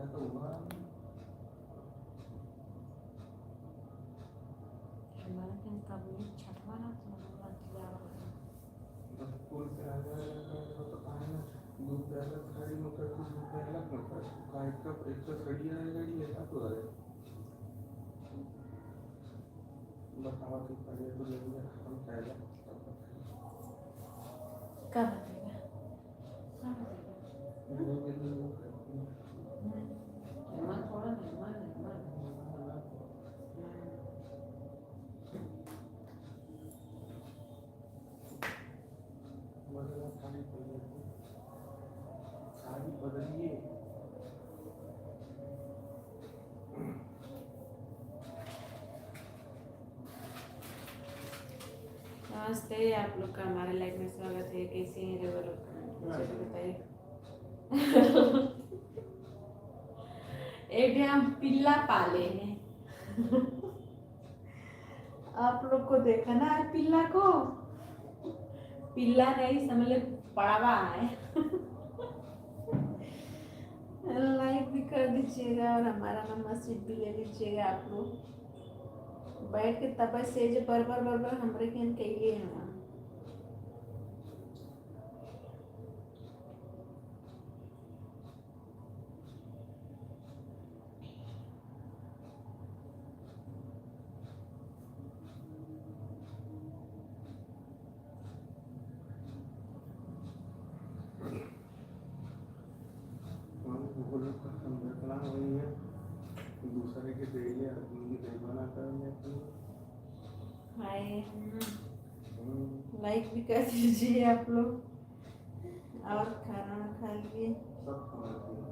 जाता होगा। हमारे दिन कब छठवाना बस स्कूल से आ जाएगा तो कहाँ ना दूध ज़्यादा खड़ी होकर कुछ रुपये अलग मत कर का एक तो खड़ी है गाड़ी ऐसा तो है बतावा कि पहले तो ले लिया हम पहले कब मन थोड़ा नहीं मन साड़ी बदलिए नमस्ते, आप लोग का हमारे लाइफ में स्वागत है। कैसे हैं रे वो लोग, मुझे बताइए। एक दिन हम पिल्ला पाले हैं। आप लोग को देखा ना पिल्ला को, पिल्ला नहीं समझ ले पड़ावा है। लाइक भी कर दीजिएगा और हमारा मेंबरशिप भी ले लीजिएगा। आप लोग बैठ के तब से जो बरबर हमरे के लिए है ना। संरचना वही है दूसरे के डेली आदमी बेईमाना करने की हाय, लाइक भी कर दीजिए आप लोग और खाना खा लिए। सब खाना